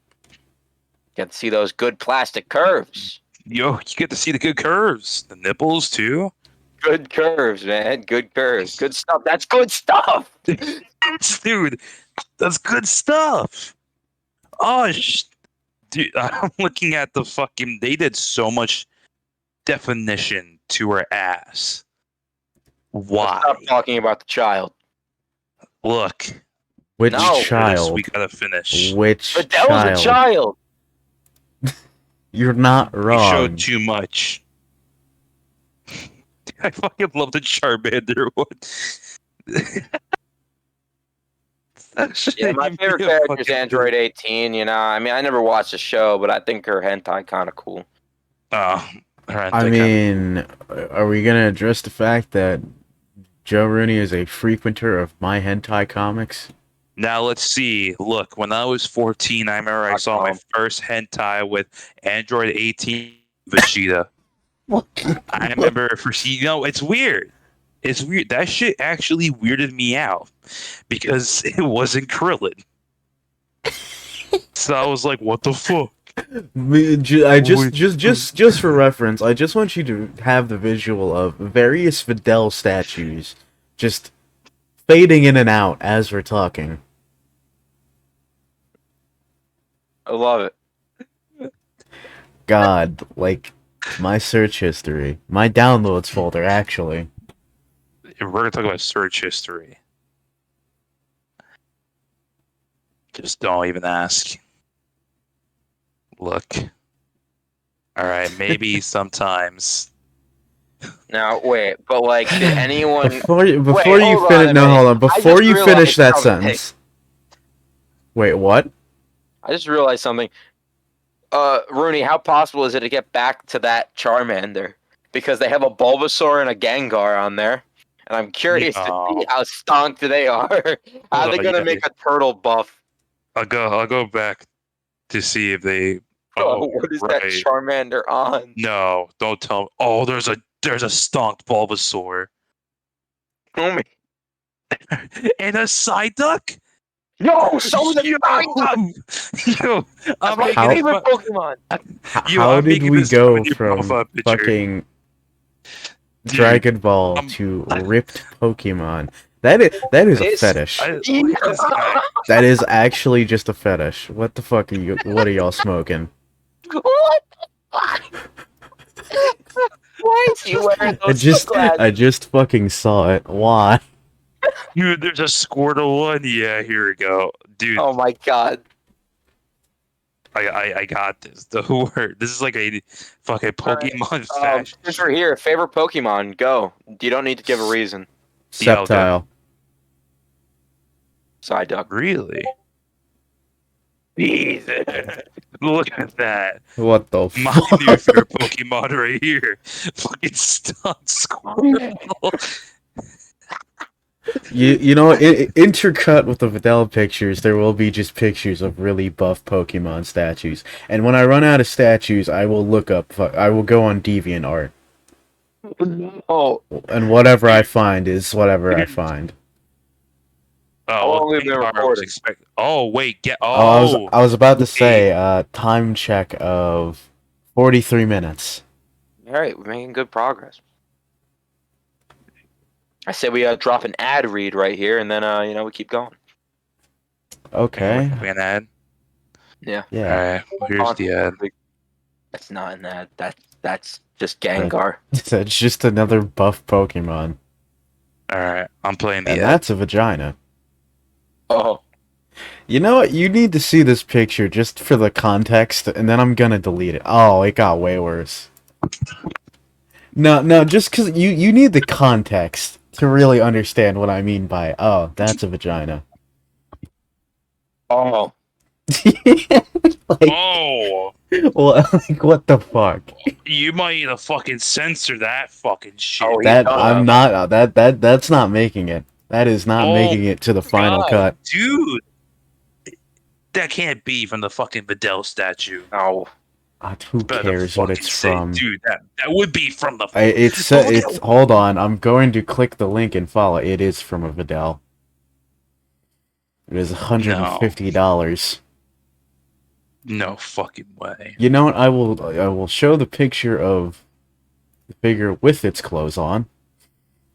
Get to see those good plastic curves. Yo, you get to see the good curves. The nipples, too. Good curves, man. Good curves. Good stuff. That's good stuff. Dude, that's good stuff. Oh, dude, I'm looking at the fucking. They did so much definition to her ass. Why? Stop talking about the child. Look, Which No. after this, child? we gotta finish. Which But that was a child? child. You're not You wrong. showed too much. I fucking love the Charmander one. Yeah, my favorite character is Android 18. You know, I mean, I never watched the show, but I think her hentai kind of cool. Oh, alright, I that mean, are we gonna address the fact that Joe Rooney is a frequenter of my hentai comics? Now let's see. Look, when I was 14, I remember I saw my first hentai with Android 18 Vegeta. I remember it's weird. It's weird. That shit actually weirded me out because it wasn't Krillin. So I was like, what the fuck? Just for reference, I just want you to have the visual of various Videl statues just fading in and out as we're talking. I love it. God, like my search history, my downloads folder, actually. If we're gonna talk about search history, just don't even ask. Look. Alright, maybe sometimes. Now, wait, but like, did anyone? Before you hold on finish, a no, minute. hold on. I Before just you finish realized that something. sentence. Wait, what? I just realized something. Rooney, how possible is it to get back to that Charmander? because they have a Bulbasaur and a Gengar on there, and I'm curious to see how stonked they are. How are they gonna make a turtle buff? I'll go back to see if they. Oh, what is that Charmander on? No, don't tell me. Oh, there's a stonked Bulbasaur Oh my. and a Psyduck. Yo, so is a Psyduck! Yo, I'm my making favorite Pokemon. How did we go from fucking Dragon Ball to ripped Pokemon? That is a fetish. That is actually just a fetish. What the fuck are you? What are y'all smoking? What the fuck? Why is he wearing those sunglasses? I just fucking saw it. Why? Dude, there's a Squirtle one. Yeah, here we go, dude. Oh my god. I got this. Don't worry. This is like a fucking Pokemon fashion. Since we're here, favorite Pokemon, go. You don't need to give a reason. Sceptile. Psyduck. Really? Jesus. Look at that. What the My fuck? new favorite Pokemon right here. Fucking stunned Squirtle. You know, intercut with the Videl pictures, there will be just pictures of really buff Pokemon statues. And when I run out of statues, I will look up. I will go on DeviantArt. Oh. And whatever I find is whatever I find. Oh, wait, I was about to say time check of 43 minutes. All right, we're making good progress. I say we drop an ad read right here, and then we keep going. Okay. An ad. Yeah. Yeah. All right. Well, here's the ad. That's not an ad. That's just Gengar. That's just another buff Pokemon. All right. I'm playing the And ad. that's a vagina. Oh. You know what? You need to see this picture just for the context, and then I'm gonna delete it. Oh, it got way worse. No, just because you need the context to really understand what I mean by, oh, that's a vagina. Oh. Oh. Well, like, what the fuck? You might need to fucking censor that fucking shit. Oh, I'm not. That's not making it. That is not making it to the final cut. Dude. That can't be from the fucking Videl statue. Oh. Who cares what it's from? Dude, that would be from the... It's hold on, I'm going to click the link and follow. It is from a Videl. It is $150. No fucking way. You know what? I will show the picture of the figure with its clothes on,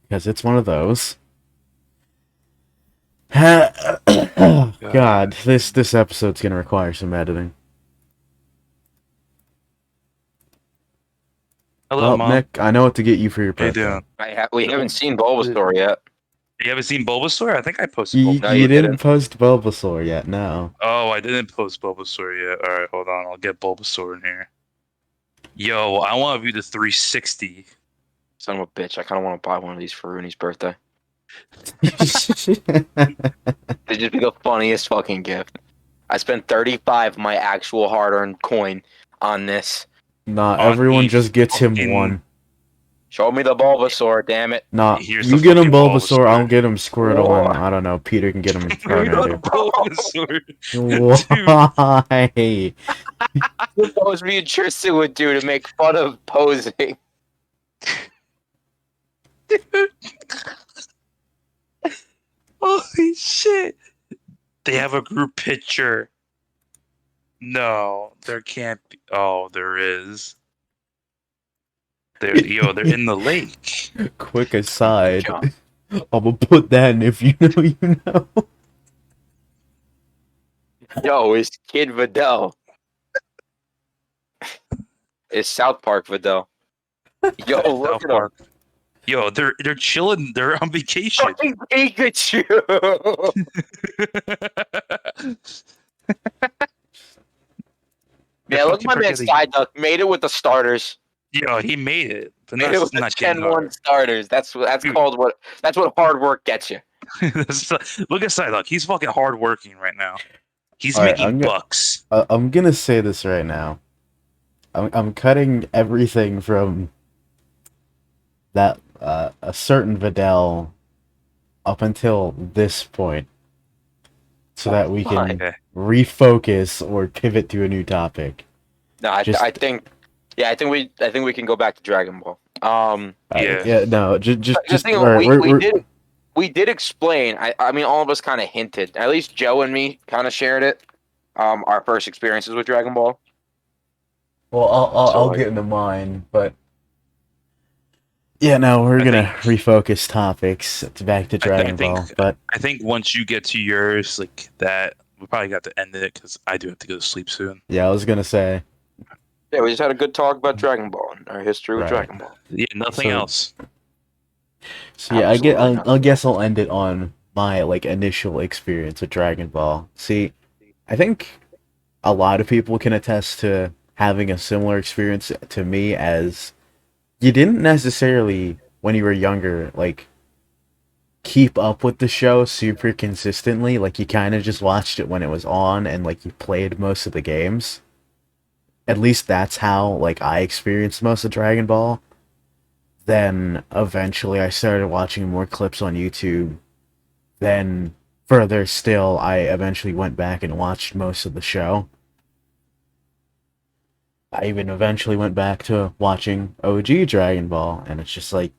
because it's one of those. God, this episode's gonna require some editing. Hello, Mom. Nick, I know what to get you for your birthday. How you doing? We haven't seen Bulbasaur yet. You haven't seen Bulbasaur? I think I posted You, Bulbasaur. you didn't post Bulbasaur yet, no. Oh, I didn't post Bulbasaur yet. Alright, hold on. I'll get Bulbasaur in here. Yo, I want to view the 360. Son of a bitch, I kind of want to buy one of these for Rooney's birthday. It'd just be the funniest fucking gift. I spent 35 of my actual hard-earned coin on this. Nah, everyone just gets him one. Show me the Bulbasaur, damn it. Nah, Here's you the get him fucking Bulbasaur, I'll get him Squirtle, Whoa. and I don't know, Peter can get him Charmander. Bulbasaur. Why? That was me and Tristan would do to make fun of posing. Holy shit. They have a group picture. No, there can't be. Oh, there is. They're in the lake. Quick aside, I'm gonna put that in if you know, you know. Yo, it's Kid Videl. It's South Park Videl. Yo, look at him. Yo, they're chilling. They're on vacation. Fucking Pikachu! Yeah, look at my man Psyduck. Made it with the starters. Yo, he made it. But Made it with the not 10-1 starters. That's called what hard work gets you. Look at Psyduck. He's fucking hardworking right now. He's All right, making bucks. I'm gonna say this right now. I'm cutting everything from that a certain Videl up until this point, so that we Why? can Okay. refocus or pivot to a new topic. No, Just I think, yeah, I think we can go back to Dragon Ball. Yeah. yeah, no, The just thing all right. we did explain. I mean, all of us kind of hinted. At least Joe and me kind of shared it. Our first experiences with Dragon Ball. Well, So I'll like, get into mine, but yeah, no, we're I think gonna refocus topics back to I Dragon think Ball. But I think once you get to yours, like that, we probably got to end it because I do have to go to sleep soon. yeah, I was gonna say yeah, we just had a good talk about Dragon Ball and our history with right. Dragon Ball. Yeah, nothing So else. so yeah, Absolutely I nothing. guess I'll end it on my like initial experience with Dragon Ball. See, I think a lot of people can attest to having a similar experience to me as you didn't necessarily when you were younger like keep up with the show super consistently, like you kind of just watched it when it was on and like you played most of the games. At least that's how like I experienced most of Dragon Ball. Then eventually I started watching more clips on YouTube. Then further still I eventually went back and watched most of the show. I even eventually went back to watching OG Dragon Ball, and it's just like,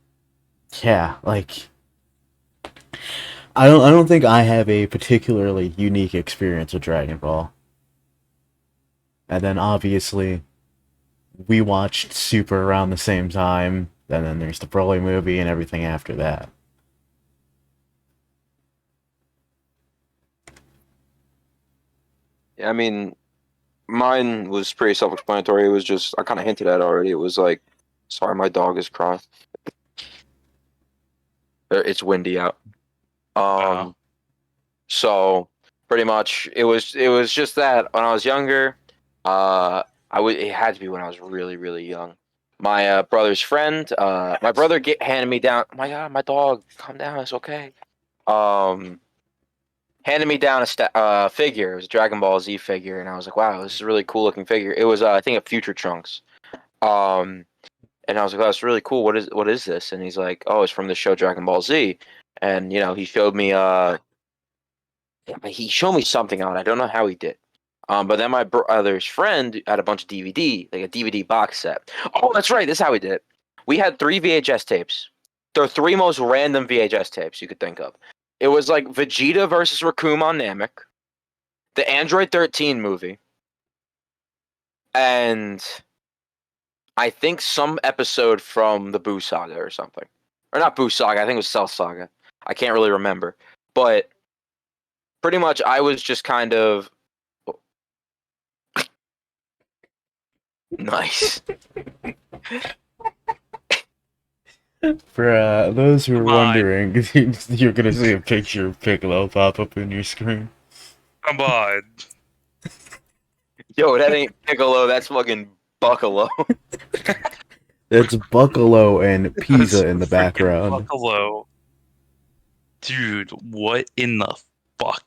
yeah, like I don't think I have a particularly unique experience with Dragon Ball. And then obviously we watched Super around the same time, and then there's the Broly movie and everything after that. Yeah, I mean, mine was pretty self-explanatory. It was just I kind of hinted at already. It was like, sorry, my dog is crossed. It's windy out. Uh, Um, so pretty much it was just that when I was younger, it had to be when I was really young. My brother's friend, my brother handed me down. Oh my God, my dog, calm down, it's okay. Um, handed me down a figure. It was a Dragon Ball Z figure, and I was like, wow, this is a really cool looking figure. It was I think a Future Trunks. Um, and I was like, oh, that's really cool. What is this? And he's like, oh, it's from the show Dragon Ball Z. And he showed me something on it. I don't know how he did. But then my brother's friend had a bunch of DVD, like a DVD box set. Oh, that's right. This is how we did it. We had 3 VHS tapes. The 3 most random VHS tapes you could think of. It was like Vegeta versus Raccoon on Namek, the Android 13 movie, and I think some episode from the Boo Saga or something. Or not Boo Saga, I think it was Cell Saga. I can't really remember. But pretty much I was just kind of nice. For those who are come on, wondering, you're gonna see a picture of Piccolo pop up in your screen. come on. Yo, that ain't Piccolo, that's fucking Buccalo. It's Buccalo and That's Pisa in the freaking background. Buffalo, dude. What in the fuck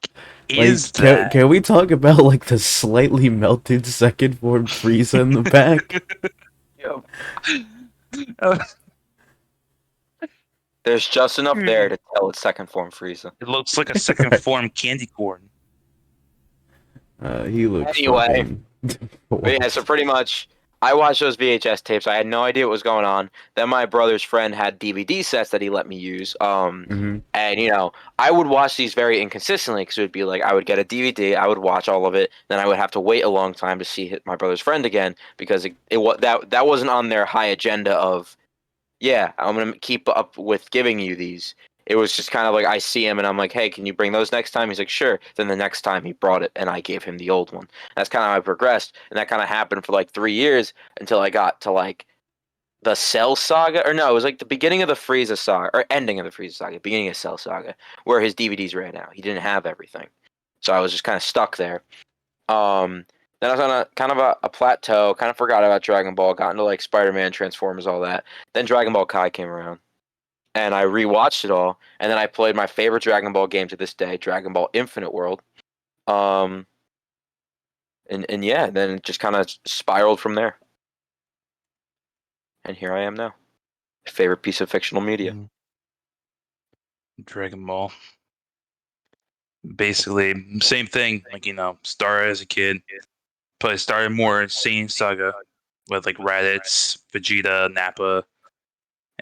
Like, is that? can we talk about like the slightly melted second form Frieza in the back? Yo, there's just enough there to tell it's second form Frieza. It looks like a second Right. form candy corn. He looks Anyway, fucking. but yeah, so pretty much, I watched those VHS tapes. I had no idea what was going on. Then my brother's friend had DVD sets that he let me use. Hmm. And I would watch these very inconsistently because it would be like I would get a DVD, I would watch all of it, then I would have to wait a long time to see my brother's friend again because that wasn't on their high agenda of yeah, I'm gonna keep up with giving you these. It was just kind of like I see him and I'm like, hey, can you bring those next time? He's like, sure. Then the next time he brought it and I gave him the old one. That's kind of how I progressed, and that kind of happened for like 3 years until I got to like the Cell Saga, or no, it was like the beginning of the Frieza Saga, or ending of the Frieza Saga, beginning of Cell Saga, where his DVDs ran out. He didn't have everything, so I was just kind of stuck there. Um, then I was on a kind of a plateau. Kind of forgot about Dragon Ball. Got into like Spider-Man, Transformers, all that. Then Dragon Ball Kai came around, and I rewatched it all. And then I played my favorite Dragon Ball game to this day, Dragon Ball Infinite World. Um, and yeah, then it just kind of spiraled from there. And here I am now. Favorite piece of fictional media. Dragon Ball. Basically, same thing. Like, started as a kid, but I started more Saiyan Saga with like Raditz, Vegeta, Nappa,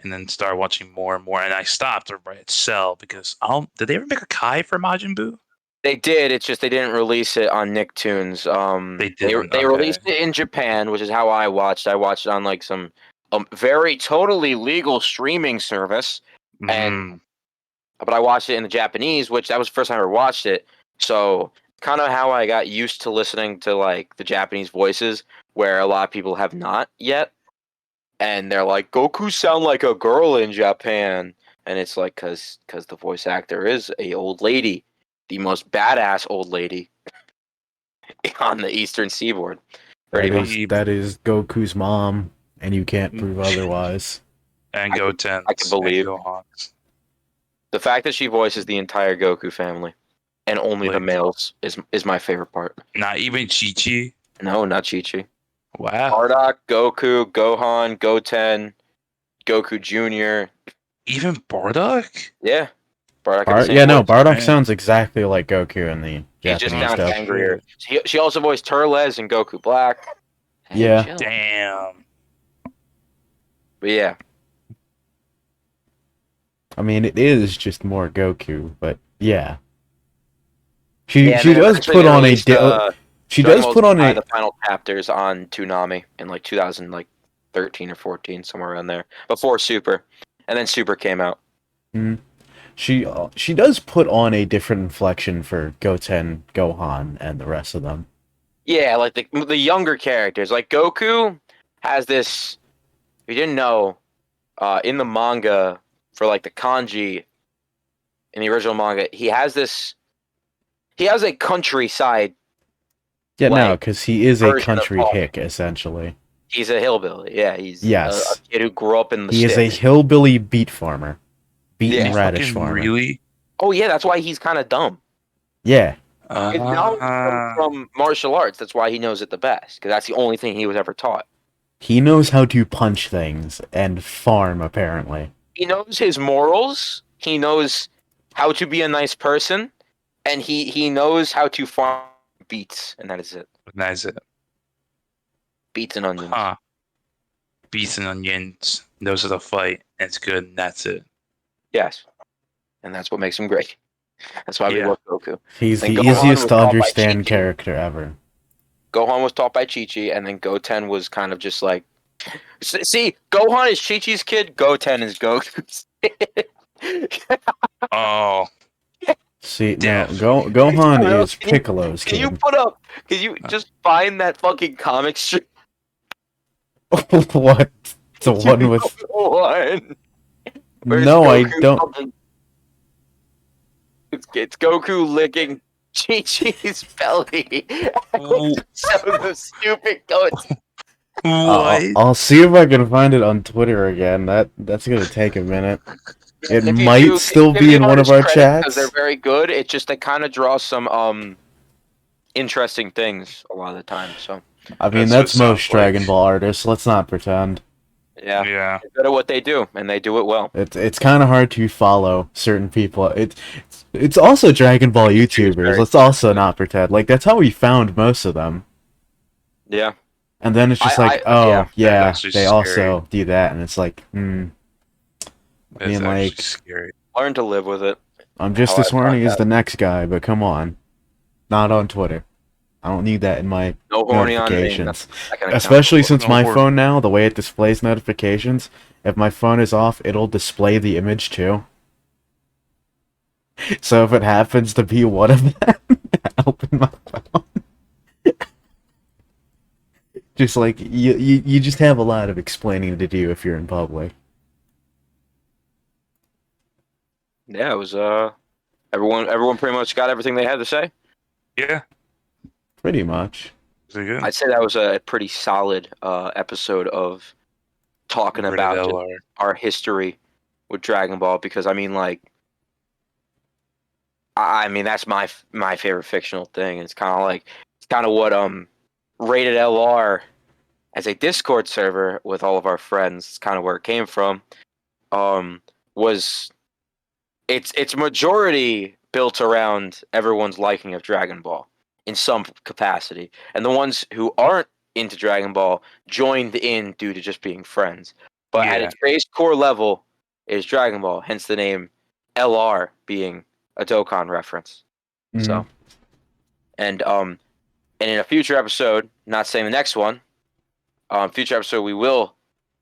and then started watching more and more. And I stopped right at Cell because did they ever make a Kai for Majin Buu? They did. It's just they didn't release it on Nicktoons. They They didn't. they Okay. released it in Japan, which is how I watched. I watched it on like some very totally legal streaming service, and but I watched it in the Japanese, which that was the first time I ever watched it. So kind of how I got used to listening to like the Japanese voices, where a lot of people have not yet, and they're like, Goku sound like a girl in Japan, and it's like because the voice actor is a old lady, the most badass old lady on the Eastern Seaboard. Pretty much. That is Goku's mom, and you can't prove otherwise. And Goten's. I can believe. And Gohan's. The fact that she voices the entire Goku family, and only the males, is my favorite part. Not even Chi-Chi? No, not Chi-Chi. Wow. Bardock, Goku, Gohan, Goten, Goku Jr. Even Bardock? Yeah. Bardock. Bardock sounds exactly like Goku in the Japanese He just sounds dub. angrier. She also voiced Turles in Goku Black. Yeah. Chill. Damn. But yeah. I mean, it is just more Goku, but yeah. She does put on a the final chapters on Toonami in like 2013 or 14, somewhere around there, before Super, and then Super came out. Mm. She does put on a different inflection for Goten, Gohan, and the rest of them. Yeah, like the younger characters, like Goku has this. If you didn't know, in the manga for like the kanji, in the original manga, he has this. He has a countryside. Yeah, no, because he is a country of hick, essentially. He's a hillbilly. Yeah, he's Yes. a kid who grew up in the He sticks. is a hillbilly beet farmer. Beet and Yeah. radish Fucking farmer. Really? Oh yeah, that's why he's kind of dumb. Yeah. His knowledge comes from martial arts. That's why he knows it the best, because that's the only thing he was ever taught. He knows how to punch things and farm, apparently. He knows his morals. He knows how to be a nice person, and he knows how to farm beets, and that is it. That's it. Beets and onions. Huh. Beets and onions. Those are the fight. It's good, and that's it. Yes, and that's what makes him great. That's why we love Goku. He's the Gohan easiest was to taught by understand Chi-Chi. character ever. Gohan was taught by Chi-Chi, and then Goten was kind of just like... See, Gohan is Chi-Chi's kid, Goten is Goku's kid. Oh. See, no, Gohan is Piccolo's Can you kid. can you just find that fucking comic strip? What? The one with... One. No, I don't... It's Goku licking Chi-Chi's belly. So stupid. What? I'll see if I can find it on Twitter again. That's gonna take a minute. It If you might do, still give be the in one of artist our credit, chats. because they're very good. It's just they kind of draw some interesting things a lot of the time. So I mean, that's most Dragon Ball artists. Let's not pretend. yeah, Yeah. they're good at what they do, and they do it well. It's kind of hard to follow certain people. It's also Dragon Ball YouTubers. Let's also not pretend. Like, that's how we found most of them. Yeah. And then it's just they scary. also do that, and it's like, I That's mean, like, scary. Learn to live with it. I'm just as horny as the next guy, but come on. Not on Twitter. I don't need that in my No horny on me. notifications. Especially since my phone now, the way it displays notifications, if my phone is off, it'll display the image too. So if it happens to be one of them, I open my phone. Just like, you just have a lot of explaining to do if you're in public. Yeah, it was everyone pretty much got everything they had to say. Yeah. Pretty much. Good? I'd say that was a pretty solid episode of talking about our history with Dragon Ball, because I mean, like, I mean, that's my favorite fictional thing. It's kind of what Rated LR as a Discord server with all of our friends. It's kind of where it came from. was its majority built around everyone's liking of Dragon Ball in some capacity, and the ones who aren't into Dragon Ball joined in due to just being friends. But at Yeah. its base core level is Dragon Ball, hence the name LR being a Dokkan reference. So, and in a future episode, not saying the next one, future episode we will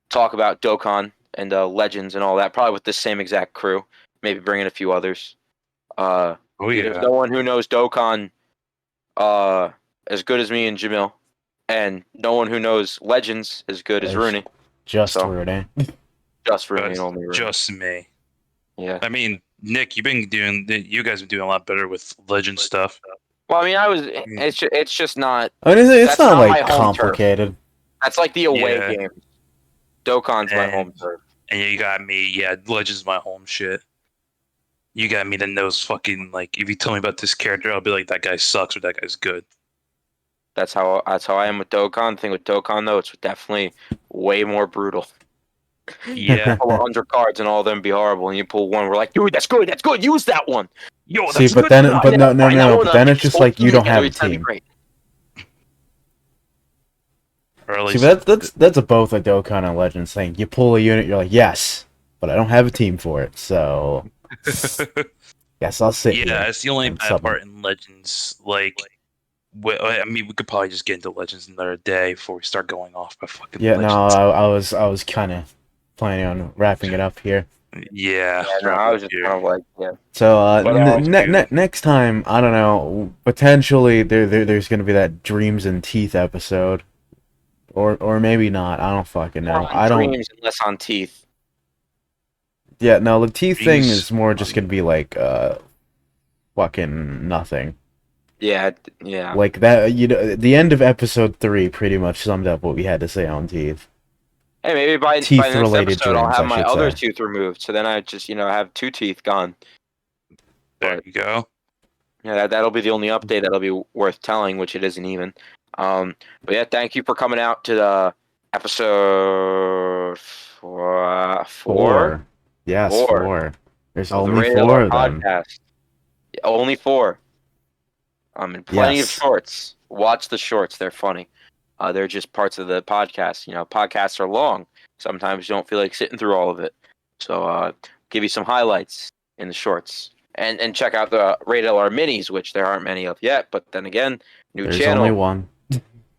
talk about Dokkan and Legends and all that, probably with the same exact crew, maybe bring in a few others. Oh There's yeah. no one who knows Dokkan as good as me and Jamil, and no one who knows Legends as good as Rooney. Just So- Rooney. Just Rooney and only Rooney. Just me. Yeah. I mean, Nick, you guys have been doing a lot better with legend stuff. Well, I mean, it's just not. I mean, it's That's not not like my home turf. complicated. That's like the away Yeah. game. Dokkan's my And- home turf. And you got me, yeah, Legends my home shit. You got me to know fucking, like, if you tell me about this character, I'll be like, that guy sucks or that guy's good. That's how I am with Dokkan. The thing with Dokkan though, it's definitely way more brutal. Yeah. Pull 100 cards and all of them be horrible, and you pull one, we're like, dude, that's good, use that one. Yo, See, that's but good. then, I but know, no, find that one but up, then get it's this just whole like you team don't together, have a it's gonna be team. great. Or at See, least, but that's a both a Dokkan and Legends thing. You pull a unit, you're like, yes, but I don't have a team for it, so guess I'll sit yeah, here. that's the only and bad sub 'em. part in Legends. Like, I mean, we could probably just get into Legends another day before we start going off by fucking Yeah, no, Legends. I was kind of planning on wrapping it up here. Yeah, Yeah, no, I was just kind of like, yeah. So But, next time, I don't know, potentially there's gonna be that Dreams and Teeth episode, or maybe not. I don't fucking know. More on I don't. dreams and less on teeth. Yeah, no, the teeth thing Dreams is more just gonna be like fucking nothing. Yeah, yeah. Like that, you know, the end of episode 3 pretty much summed up what we had to say on teeth. Hey, maybe by the next Teeth-related episode, I'll dreams, have I my should other say. tooth removed. So then I just, have 2 teeth gone. there you go. Yeah, that'll be the only update that'll be worth telling, which it isn't even. But yeah, thank you for coming out to the episode four. Yes, Four. 4. There's of the only Radio 4 of them. podcast. Yeah, only 4. And plenty of Yes. shorts. Watch the shorts; they're funny. They're just parts of the podcast. Podcasts are long. Sometimes you don't feel like sitting through all of it. So give you some highlights in the shorts. And check out the Rated LR minis, which there aren't many of yet. But then again, new There's channel. only one.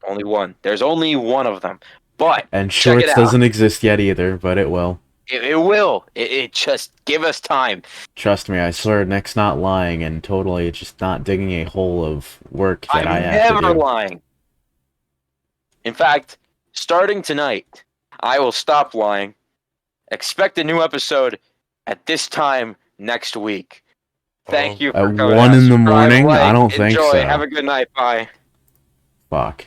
Only one. There's only one of them. But And check it Shorts out. doesn't exist yet either, but it will. It will. It just give us time. Trust me, I swear, Nick's not lying, and totally just not digging a hole of work that I I'm have to never do. lying. In fact, starting tonight, I will stop lying. Expect a new episode at this time next week. Thank you for At coming 1 out. in the Subscribe, morning? I like, don't think enjoy. so. Have a good night. Bye. Fuck.